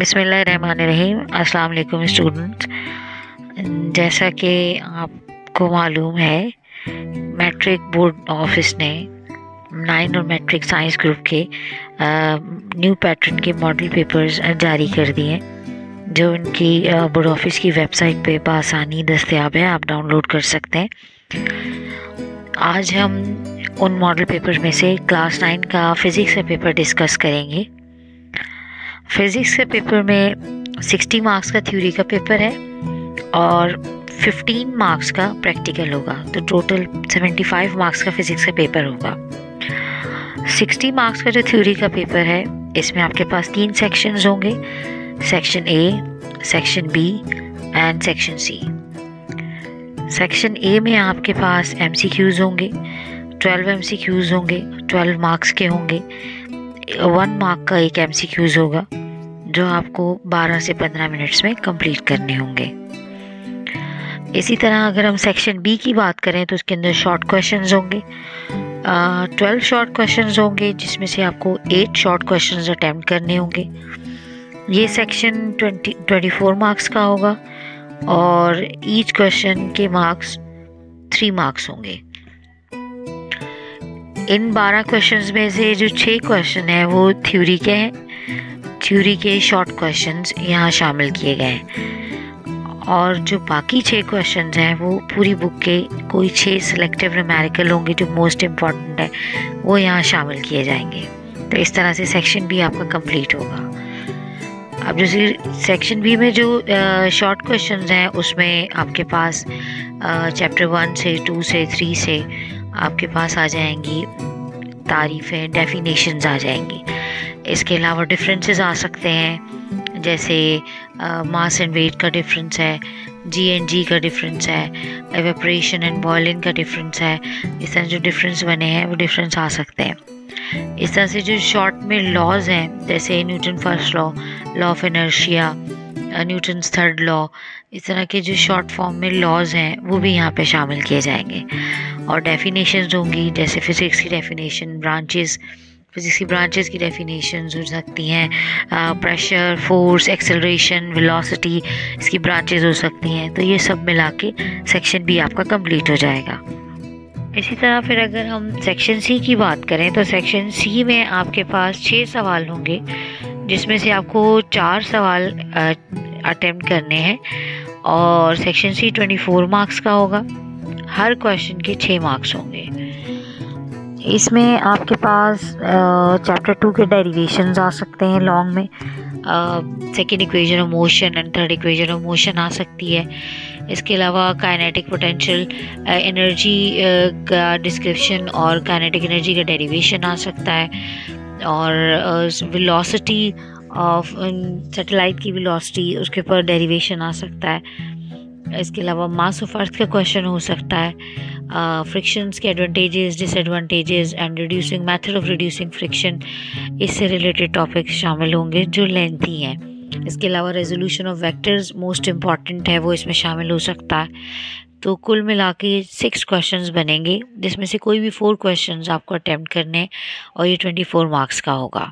बिस्मिल्लाहिर्रहमानिर्रहीम। अस्सलाम वालेकुम स्टूडेंट्स। जैसा कि आपको मालूम है, मैट्रिक बोर्ड ऑफिस ने 9 और मैट्रिक साइंस ग्रुप के न्यू पैटर्न के मॉडल पेपर्स जारी कर दिए, जो उनकी बोर्ड ऑफिस की वेबसाइट पे बआसानी दस्तयाब है, आप डाउनलोड कर सकते हैं। आज हम उन मॉडल पेपर में से क्लास 9 का फ़िज़िक्स का पेपर डिस्कस करेंगे। फिज़िक्स के पेपर में 60 मार्क्स का थ्योरी का पेपर है और 15 मार्क्स का प्रैक्टिकल होगा, तो टोटल 75 मार्क्स का फिज़िक्स का पेपर होगा। 60 मार्क्स का जो थ्योरी का पेपर है, इसमें आपके पास 3 सेक्शंस होंगे, section A, section B and section C. Section A में आपके पास MCQs होंगे, 12 MCQs होंगे, 12 मार्क्स के होंगे। 1 मार्क का एक MCQs होगा, जो आपको 12 से 15 मिनट्स में कंप्लीट करने होंगे। इसी तरह अगर हम सेक्शन बी की बात करें तो उसके अंदर शॉर्ट क्वेश्चंस होंगे, 12 शॉर्ट क्वेश्चंस होंगे, जिसमें से आपको 8 शॉर्ट क्वेश्चंस अटेम्प्ट करने होंगे। ये सेक्शन 24 मार्क्स का होगा और ईच क्वेश्चन के मार्क्स 3 मार्क्स होंगे। इन 12 क्वेश्चंस में से जो 6 क्वेश्चन हैं वो थ्योरी के हैं। थ्योरी के शॉर्ट क्वेश्चंस यहाँ शामिल किए गए हैं और जो बाकी 6 क्वेश्चंस हैं वो पूरी बुक के कोई 6 सिलेक्टिव न्यूमेरिकल होंगे, जो मोस्ट इम्पॉर्टेंट है, वो यहाँ शामिल किए जाएंगे। तो इस तरह से सेक्शन बी आपका कंप्लीट होगा। अब जो सेक्शन बी में जो शॉर्ट क्वेश्चंस हैं, उसमें आपके पास चैप्टर 1 से 2 से 3 से आपके पास आ जाएंगी तारीफ़ें, डेफिनेशंस आ जाएंगी। इसके अलावा डिफरेंसेस आ सकते हैं, जैसे मास एंड वेट का डिफरेंस है, जी एंड जी का डिफरेंस है, एवेपोरेशन एंड बॉइलिंग का डिफरेंस है। इस तरह जो डिफरेंस बने हैं वो डिफरेंस आ सकते हैं। इस तरह से जो शॉर्ट में लॉज हैं, जैसे Newton first law, law of inertia, Newton's third law, इस तरह के जो शॉर्ट फॉर्म में लॉज हैं वो भी यहाँ पे शामिल किए जाएंगे। और डेफिनेशंस होंगी, जैसे फिज़िक्स की डेफिनेशन, ब्रांचेस, फिज़िक्स की ब्रांचेस की डेफिनेशंस हो सकती हैं, प्रेशर, फोर्स, एक्सेलरेशन, वेलोसिटी, इसकी ब्रांचेस हो सकती हैं। तो ये सब मिला के सेक्शन बी आपका कंप्लीट हो जाएगा। इसी तरह फिर अगर हम सेक्शन सी की बात करें तो सेक्शन सी में आपके पास 6 सवाल होंगे, जिसमें से आपको 4 सवाल अटेम्प्ट करने हैं और सेक्शन सी 24 मार्क्स का होगा। हर क्वेश्चन के 6 मार्क्स होंगे। इसमें आपके पास चैप्टर 2 के डेरिवेशंस आ सकते हैं लॉन्ग में, second equation of motion and third equation of motion आ सकती है। इसके अलावा काइनेटिक पोटेंशियल एनर्जी का डिस्क्रिप्शन और काइनेटिक एनर्जी का डेरिवेशन आ सकता है, और वेलोसिटी ऑफ सैटेलाइट की वेलोसिटी, उसके ऊपर डेरिवेशन आ सकता है। इसके अलावा मास ऑफ अर्थ का क्वेश्चन हो सकता है, फ्रिक्शंस के advantages, disadvantages and reducing method of reducing friction, इससे रिलेटेड टॉपिक्स शामिल होंगे जो लेंथी हैं। इसके अलावा resolution of vectors most important है, वो इसमें शामिल हो सकता है। तो कुल मिला के 6 क्वेश्चंस बनेंगे, जिसमें से कोई भी 4 क्वेश्चंस आपको अटेम्प्ट करने हैं और ये 24 मार्क्स का होगा।